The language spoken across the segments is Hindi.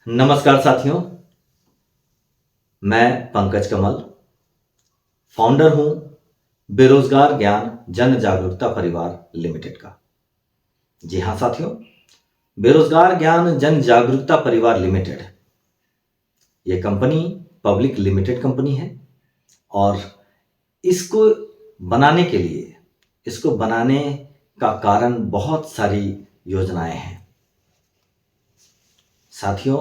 नमस्कार साथियों, मैं पंकज कमल फाउंडर हूं बेरोजगार ज्ञान जन जागरूकता परिवार लिमिटेड का। जी हां साथियों, बेरोजगार ज्ञान जन जागरूकता परिवार लिमिटेड ये कंपनी पब्लिक लिमिटेड कंपनी है और इसको बनाने के लिए इसको बनाने का कारण बहुत सारी योजनाएं हैं। साथियों,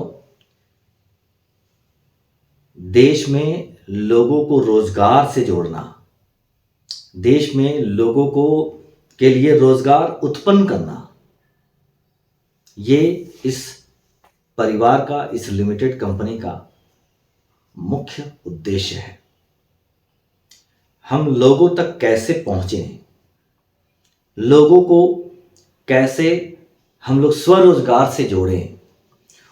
देश में लोगों को रोजगार से जोड़ना, देश में लोगों को के लिए रोजगार उत्पन्न करना, ये इस परिवार का, इस लिमिटेड कंपनी का मुख्य उद्देश्य है। हम लोगों तक कैसे पहुंचे, लोगों को कैसे हम लोग स्वरोजगार से जोड़ें,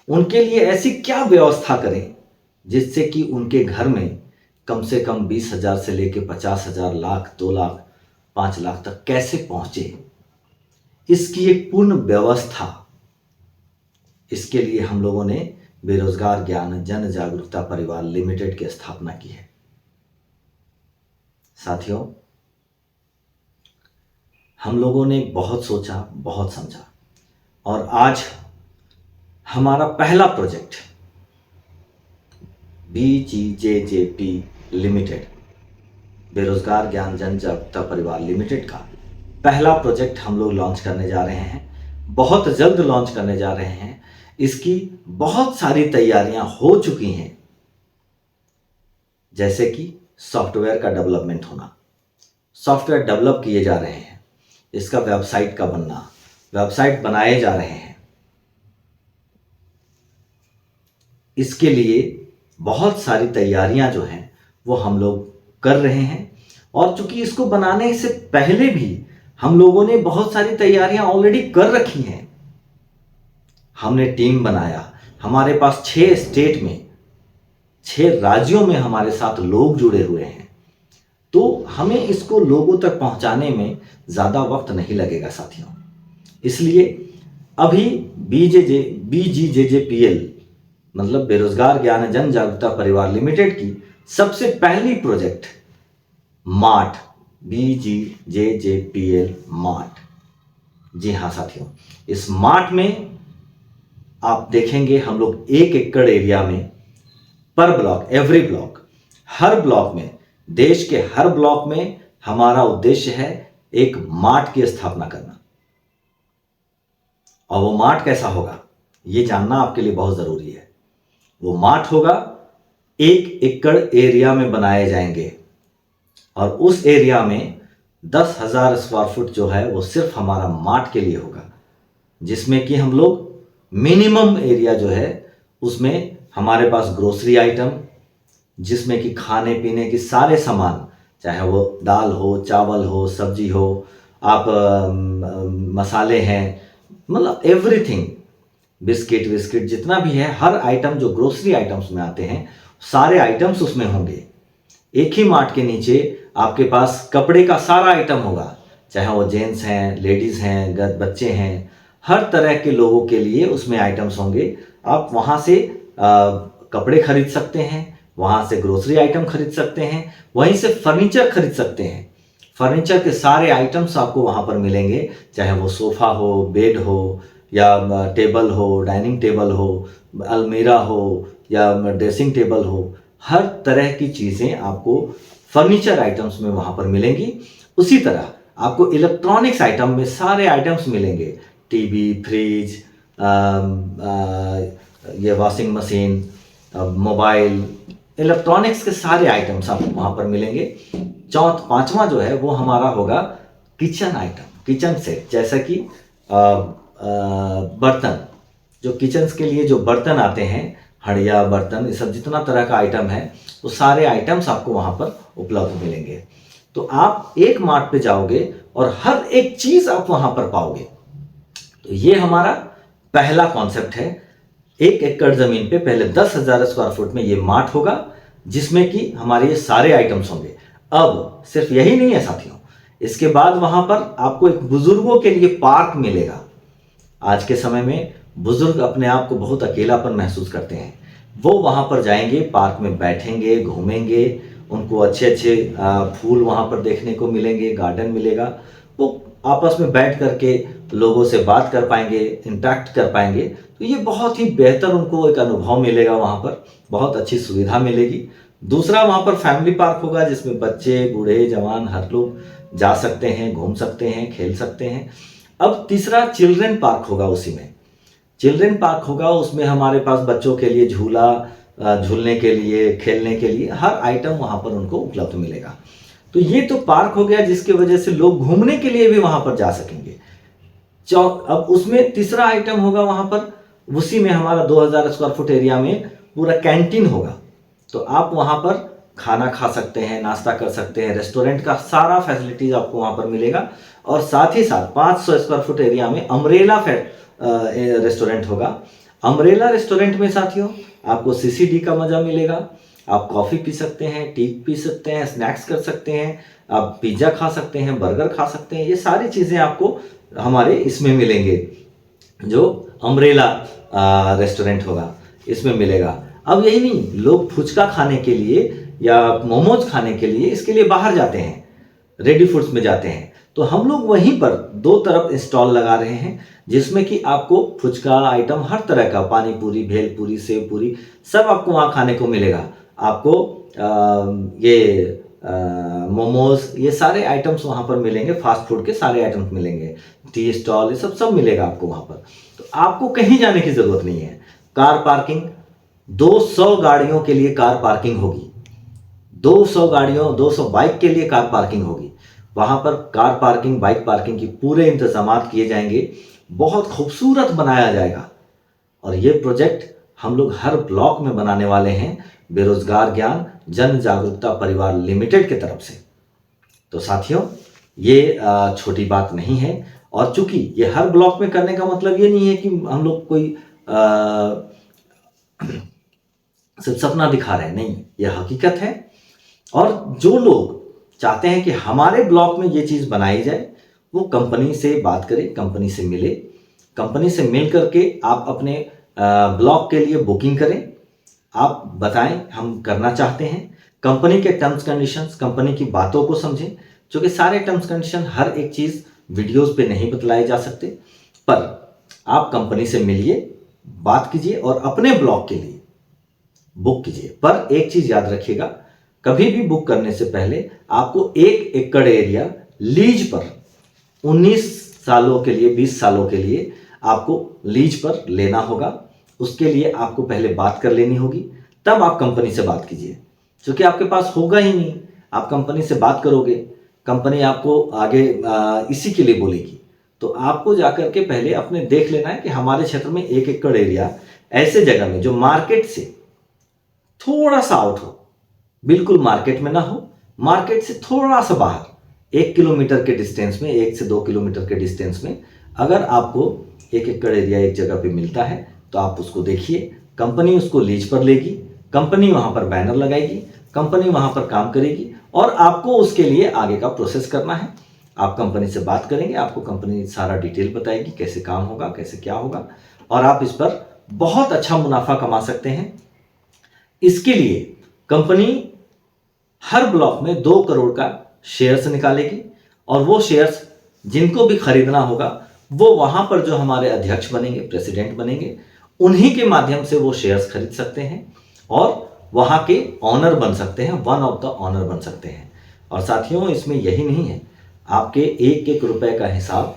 उनके लिए ऐसी क्या व्यवस्था करें जिससे कि उनके घर में कम से कम 20,000 से लेकर 50,000, लाख, 2 लाख, 5 लाख तक कैसे पहुंचे, इसकी एक पूर्ण व्यवस्था, इसके लिए हम लोगों ने बेरोजगार ज्ञान जन जागरूकता परिवार लिमिटेड की स्थापना की है। साथियों, हम लोगों ने बहुत सोचा, बहुत समझा और आज हमारा पहला प्रोजेक्ट BGJJP लिमिटेड, बेरोजगार ज्ञान जन जागरूकता परिवार लिमिटेड का पहला प्रोजेक्ट हम लोग लॉन्च करने जा रहे हैं। बहुत जल्द लॉन्च करने जा रहे हैं। इसकी बहुत सारी तैयारियां हो चुकी हैं, जैसे कि सॉफ्टवेयर का डेवलपमेंट होना, सॉफ्टवेयर डेवलप किए जा रहे हैं, इसका वेबसाइट का बनना, वेबसाइट बनाए जा रहे हैं। इसके लिए बहुत सारी तैयारियां जो हैं वो हम लोग कर रहे हैं और चूंकि इसको बनाने से पहले भी हम लोगों ने बहुत सारी तैयारियां ऑलरेडी कर रखी हैं। हमने टीम बनाया, हमारे पास 6 स्टेट में, 6 राज्यों में हमारे साथ लोग जुड़े हुए हैं, तो हमें इसको लोगों तक पहुंचाने में ज़्यादा वक्त नहीं लगेगा साथियों। इसलिए अभी BGJJPL मतलब बेरोजगार ज्ञान जन जागरूकता परिवार लिमिटेड की सबसे पहली प्रोजेक्ट मार्ट, BGJJPL मार्ट। जी हाँ साथियों, इस मार्ट में आप देखेंगे हम लोग 1 एकड़ एरिया में पर ब्लॉक, एवरी ब्लॉक, हर ब्लॉक में, देश के हर ब्लॉक में हमारा उद्देश्य है एक मार्ट की स्थापना करना। और वो मार्ट कैसा होगा ये जानना आपके लिए बहुत जरूरी है। वो मार्ट होगा 1 एकड़ एरिया में बनाए जाएंगे और उस एरिया में 10,000 स्क्वायर फुट जो है वो सिर्फ हमारा मार्ट के लिए होगा, जिसमें कि हम लोग मिनिमम एरिया जो है उसमें हमारे पास ग्रोसरी आइटम, जिसमें कि खाने पीने के सारे सामान, चाहे वो दाल हो, चावल हो, सब्जी हो, आप मसाले हैं, मतलब एवरीथिंग, बिस्किट विस्किट जितना भी है, हर आइटम जो ग्रोसरी आइटम्स में आते हैं सारे आइटम्स उसमें होंगे। एक ही मार्ट के नीचे आपके पास कपड़े का सारा आइटम होगा, चाहे वो जेंट्स हैं, लेडीज़ हैं, बच्चे हैं, हर तरह के लोगों के लिए उसमें आइटम्स होंगे। आप वहाँ से कपड़े खरीद सकते हैं, वहाँ से ग्रोसरी आइटम खरीद सकते हैं, वहीं से फर्नीचर खरीद सकते हैं। फर्नीचर के सारे आइटम्स आपको वहाँ पर मिलेंगे, चाहे वो सोफ़ा हो, बेड हो, या टेबल हो, डाइनिंग टेबल हो, अलमीरा हो, या ड्रेसिंग टेबल हो, हर तरह की चीज़ें आपको फर्नीचर आइटम्स में वहाँ पर मिलेंगी। उसी तरह आपको इलेक्ट्रॉनिक्स आइटम में सारे आइटम्स मिलेंगे, टीवी, फ्रिज, ये वॉशिंग मशीन, मोबाइल, इलेक्ट्रॉनिक्स के सारे आइटम्स आपको वहाँ पर मिलेंगे। पांचवा जो है वो हमारा होगा किचन आइटम, किचन सेट, जैसा कि बर्तन, जो किचन के लिए जो बर्तन आते हैं, हंडिया, बर्तन, ये सब जितना तरह का आइटम है वो सारे आइटम्स आपको वहाँ पर उपलब्ध मिलेंगे। तो आप एक मार्ट पे जाओगे और हर एक चीज़ आप वहाँ पर पाओगे। तो ये हमारा पहला कॉन्सेप्ट है। 1 एकड़ ज़मीन पे पहले 10,000 स्क्वायर फुट में ये मार्ट होगा, जिसमें कि हमारे ये सारे आइटम्स होंगे। अब सिर्फ यही नहीं है साथियों, इसके बाद वहाँ पर आपको एक बुजुर्गों के लिए पार्क मिलेगा। आज के समय में बुजुर्ग अपने आप को बहुत अकेलापन महसूस करते हैं, वो वहाँ पर जाएंगे, पार्क में बैठेंगे, घूमेंगे, उनको अच्छे अच्छे फूल वहाँ पर देखने को मिलेंगे, गार्डन मिलेगा, वो आपस में बैठ करके लोगों से बात कर पाएंगे, इंटरेक्ट कर पाएंगे। तो ये बहुत ही बेहतर उनको एक अनुभव मिलेगा, वहाँ पर बहुत अच्छी सुविधा मिलेगी। दूसरा वहाँ पर फैमिली पार्क होगा जिसमें बच्चे, बूढ़े, जवान हर लोग जा सकते हैं, घूम सकते हैं, खेल सकते हैं। अब तीसरा चिल्ड्रन पार्क होगा, उसी में चिल्ड्रन पार्क होगा, उसमें हमारे पास बच्चों के लिए झूला, झूलने के लिए, खेलने के लिए हर आइटम वहाँ पर उनको उपलब्ध मिलेगा। तो ये तो पार्क हो गया जिसकी वजह से लोग घूमने के लिए भी वहाँ पर जा सकेंगे। अब उसमें तीसरा आइटम होगा वहाँ पर, उसी में हमारा 2000 स्क्वायर फुट एरिया में पूरा कैंटीन होगा। तो आप वहाँ पर खाना खा सकते हैं, नाश्ता कर सकते हैं, रेस्टोरेंट का सारा फैसिलिटीज आपको वहाँ पर मिलेगा। और साथ ही साथ 500 स्क्वायर फुट एरिया में अम्ब्रेला रेस्टोरेंट होगा। अम्ब्रेला रेस्टोरेंट में साथियों आपको सीसीडी का मजा मिलेगा, आप कॉफ़ी पी सकते हैं, टी पी सकते हैं, स्नैक्स कर सकते हैं, आप पिज़्ज़ा खा सकते हैं, बर्गर खा सकते हैं। ये सारी चीज़ें आपको हमारे इसमें मिलेंगे, जो अम्ब्रेला रेस्टोरेंट होगा इसमें मिलेगा। अब यही नहीं, लोग फुचका खाने के लिए या मोमोज खाने के लिए इसके लिए बाहर जाते हैं, रेडी फूड्स में जाते हैं। तो हम लोग वहीं पर दो तरफ स्टॉल लगा रहे हैं जिसमें कि आपको फुचका आइटम हर तरह का, पानी पूरी, भेल पूरी, सेव पूरी, सब आपको वहाँ खाने को मिलेगा। आपको ये मोमोज, ये सारे आइटम्स वहाँ पर मिलेंगे, फास्ट फूड के सारे आइटम्स मिलेंगे, टी स्टॉल, ये सब मिलेगा आपको वहाँ पर। तो आपको कहीं जाने की ज़रूरत नहीं है। कार पार्किंग, 200 गाड़ियों के लिए कार पार्किंग होगी, 200 गाड़ियों, 200 बाइक के लिए कार पार्किंग होगी। वहाँ पर कार पार्किंग, बाइक पार्किंग की पूरे इंतजाम किए जाएंगे, बहुत खूबसूरत बनाया जाएगा। और ये प्रोजेक्ट हम लोग हर ब्लॉक में बनाने वाले हैं, बेरोजगार ज्ञान जन जागरूकता परिवार लिमिटेड की तरफ से। तो साथियों, ये छोटी बात नहीं है। और चूंकि ये हर ब्लॉक में करने का मतलब ये नहीं है कि हम लोग कोई सिर्फ सपना दिखा रहे हैं, नहीं, ये हकीकत है। और जो लोग चाहते हैं कि हमारे ब्लॉक में ये चीज़ बनाई जाए, वो कंपनी से बात करें, कंपनी से मिले, कंपनी से मिल करके आप अपने ब्लॉक के लिए बुकिंग करें, आप बताएं हम करना चाहते हैं। कंपनी के टर्म्स कंडीशंस, कंपनी की बातों को समझें, क्योंकि सारे टर्म्स कंडीशन, हर एक चीज़ वीडियोस पे नहीं बतलाए जा सकते। पर आप कंपनी से मिलिए, बात कीजिए और अपने ब्लॉक के लिए बुक कीजिए। पर एक चीज़ याद रखिएगा, कभी भी बुक करने से पहले आपको 1 एकड़ एरिया लीज पर 19 सालों के लिए, 20 सालों के लिए आपको लीज पर लेना होगा। उसके लिए आपको पहले बात कर लेनी होगी, तब आप कंपनी से बात कीजिए। क्योंकि आपके पास होगा ही नहीं, आप कंपनी से बात करोगे, कंपनी आपको आगे इसी के लिए बोलेगी। तो आपको जाकर के पहले अपने देख लेना है कि हमारे क्षेत्र में 1 एकड़ एरिया ऐसे जगह में जो मार्केट से थोड़ा सा आउट हो, बिल्कुल मार्केट में ना हो, मार्केट से थोड़ा सा बाहर 1 किलोमीटर के डिस्टेंस में, 1 से 2 किलोमीटर के डिस्टेंस में अगर आपको 1 एकड़ एरिया एक जगह पे मिलता है तो आप उसको देखिए। कंपनी उसको लीज पर लेगी, कंपनी वहाँ पर बैनर लगाएगी, कंपनी वहाँ पर काम करेगी और आपको उसके लिए आगे का प्रोसेस करना है। आप कंपनी से बात करेंगे, आपको कंपनी सारा डिटेल बताएगी, कैसे काम होगा, कैसे क्या होगा, और आप इस पर बहुत अच्छा मुनाफा कमा सकते हैं। इसके लिए कंपनी हर ब्लॉक में 2 करोड़ का शेयर्स निकालेगी और वो शेयर्स जिनको भी खरीदना होगा वो वहाँ पर जो हमारे अध्यक्ष बनेंगे, प्रेसिडेंट बनेंगे, उन्हीं के माध्यम से वो शेयर्स खरीद सकते हैं और वहाँ के ऑनर बन सकते हैं, वन ऑफ द ऑनर बन सकते हैं। और साथियों, इसमें यही नहीं है, आपके 1-1 रुपए का हिसाब,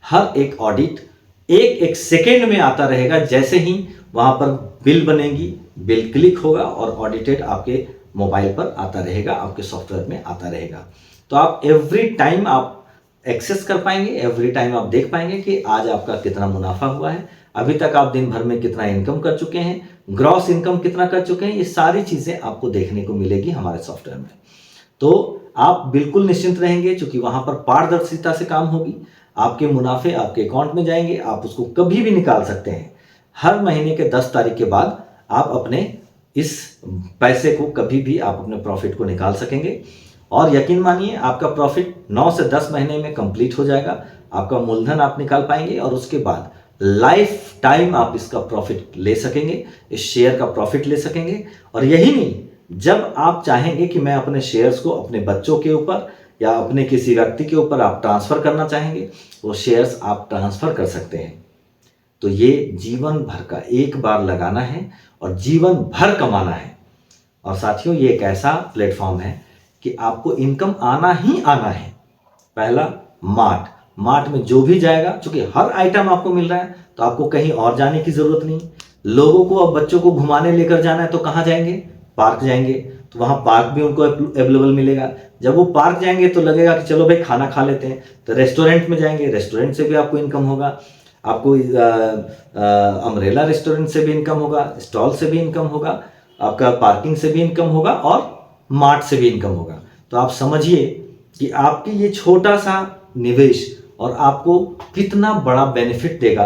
हर एक ऑडिट 1-1 सेकेंड में आता रहेगा। जैसे ही वहाँ पर बिल बनेगी, बिल क्लिक होगा और ऑडिटेड आपके मोबाइल पर आता रहेगा, आपके सॉफ्टवेयर में आता रहेगा। तो आप एवरी टाइम आप एक्सेस कर पाएंगे, एवरी टाइम आप देख पाएंगे कि आज आपका कितना मुनाफा हुआ है, अभी तक आप दिन भर में कितना इनकम कर चुके हैं, ग्रॉस इनकम कितना कर चुके हैं। ये सारी चीज़ें आपको देखने को मिलेगी हमारे सॉफ्टवेयर में। तो आप बिल्कुल निश्चिंत रहेंगे, क्योंकि वहाँ पर पारदर्शिता से काम होगी। आपके मुनाफे आपके अकाउंट में जाएंगे, आप उसको कभी भी निकाल सकते हैं। हर महीने के 10 तारीख के बाद आप अपने इस पैसे को कभी भी आप अपने प्रॉफिट को निकाल सकेंगे। और यकीन मानिए, आपका प्रॉफिट 9 से 10 महीने में कंप्लीट हो जाएगा। आपका मूलधन आप निकाल पाएंगे और उसके बाद लाइफ टाइम आप इसका प्रॉफिट ले सकेंगे, इस शेयर का प्रॉफिट ले सकेंगे। और यही नहीं, जब आप चाहेंगे कि मैं अपने शेयर्स को अपने बच्चों के ऊपर या अपने किसी व्यक्ति के ऊपर आप ट्रांसफ़र करना चाहेंगे, वो शेयर्स आप ट्रांसफ़र कर सकते हैं। तो ये जीवन भर का, एक बार लगाना है और जीवन भर कमाना है। और साथियों, ये एक ऐसा प्लेटफॉर्म है कि आपको इनकम आना ही आना है। पहला, मार्ट में जो भी जाएगा, चूंकि हर आइटम आपको मिल रहा है तो आपको कहीं और जाने की जरूरत नहीं। लोगों को अब बच्चों को घुमाने लेकर जाना है तो कहाँ जाएंगे? पार्क जाएंगे, तो वहाँ पार्क भी उनको अवेलेबल मिलेगा। जब वो पार्क जाएंगे तो लगेगा कि चलो भाई खाना खा लेते हैं, तो रेस्टोरेंट में जाएंगे, रेस्टोरेंट से भी आपको इनकम होगा, आपको अम्ब्रेला रेस्टोरेंट से भी इनकम होगा, स्टॉल से भी इनकम होगा, आपका पार्किंग से भी इनकम होगा और मार्ट से भी इनकम होगा। तो आप समझिए कि आपकी ये छोटा सा निवेश और आपको कितना बड़ा बेनिफिट देगा।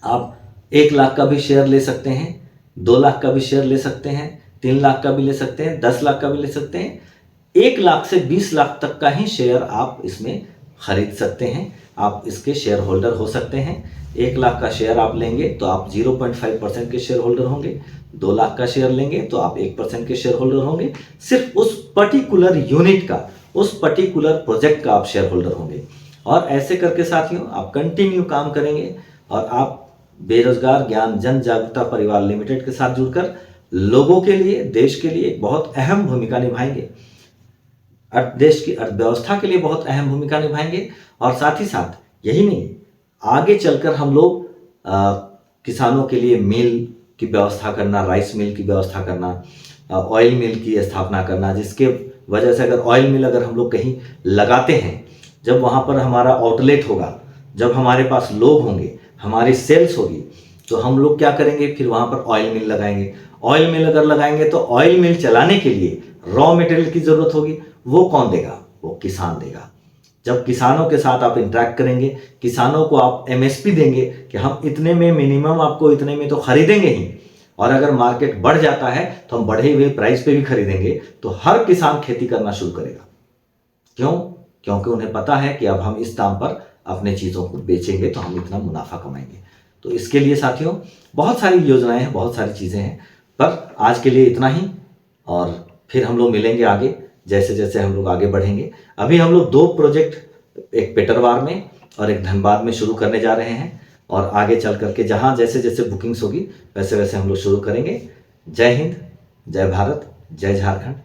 आप 1 लाख का भी शेयर ले सकते हैं, 2 लाख का भी शेयर ले सकते हैं, 3 लाख का भी ले सकते हैं, 10 लाख का भी ले सकते हैं। 1 लाख से 20 लाख तक का ही शेयर आप इसमें खरीद सकते हैं, आप इसके शेयर होल्डर हो सकते हैं। 1 लाख का शेयर आप लेंगे तो आप 0.5% के शेयर होल्डर होंगे, 2 लाख का शेयर लेंगे तो आप 1% के शेयर होल्डर होंगे। सिर्फ उस पर्टिकुलर यूनिट का, उस पर्टिकुलर प्रोजेक्ट का आप शेयर होल्डर होंगे। और ऐसे करके साथियों आप कंटिन्यू काम करेंगे और आप बेरोजगार ज्ञान जन जागरूकता परिवार लिमिटेड के साथ जुड़कर लोगों के लिए, देश के लिए एक बहुत अहम भूमिका निभाएंगे, देश की अर्थव्यवस्था के लिए बहुत अहम भूमिका निभाएंगे। और साथ ही साथ यही नहीं, आगे चलकर हम लोग किसानों के लिए मिल की व्यवस्था करना, राइस मिल की व्यवस्था करना, ऑयल मिल की स्थापना करना, जिसके वजह से अगर ऑयल मिल अगर हम लोग कहीं लगाते हैं, जब वहाँ पर हमारा आउटलेट होगा, जब हमारे पास लोग होंगे, हमारी सेल्स होगी, तो हम लोग क्या करेंगे? फिर वहाँ पर ऑयल मिल लगाएंगे। ऑयल मिल अगर लगाएंगे तो ऑयल मिल चलाने के लिए रॉ मटेरियल की ज़रूरत होगी, वो कौन देगा? वो किसान देगा। जब किसानों के साथ आप इंटरेक्ट करेंगे, किसानों को आप एमएसपी देंगे कि हम इतने में मिनिमम आपको इतने में तो खरीदेंगे ही, और अगर मार्केट बढ़ जाता है तो हम बढ़े हुए प्राइस पे भी खरीदेंगे, तो हर किसान खेती करना शुरू करेगा। क्यों? क्योंकि उन्हें पता है कि अब हम इस दाम पर अपने चीज़ों को बेचेंगे तो हम इतना मुनाफा कमाएंगे। तो इसके लिए साथियों बहुत सारी योजनाएं हैं, बहुत सारी चीज़ें हैं, पर आज के लिए इतना ही। और फिर हम लोग मिलेंगे आगे, जैसे जैसे हम लोग आगे बढ़ेंगे। अभी हम लोग 2 प्रोजेक्ट, एक पेटरवार में और एक धनबाद में शुरू करने जा रहे हैं, और आगे चल करके जहाँ जैसे जैसे बुकिंग्स होगी वैसे वैसे हम लोग शुरू करेंगे। जय हिंद, जय भारत, जय झारखंड।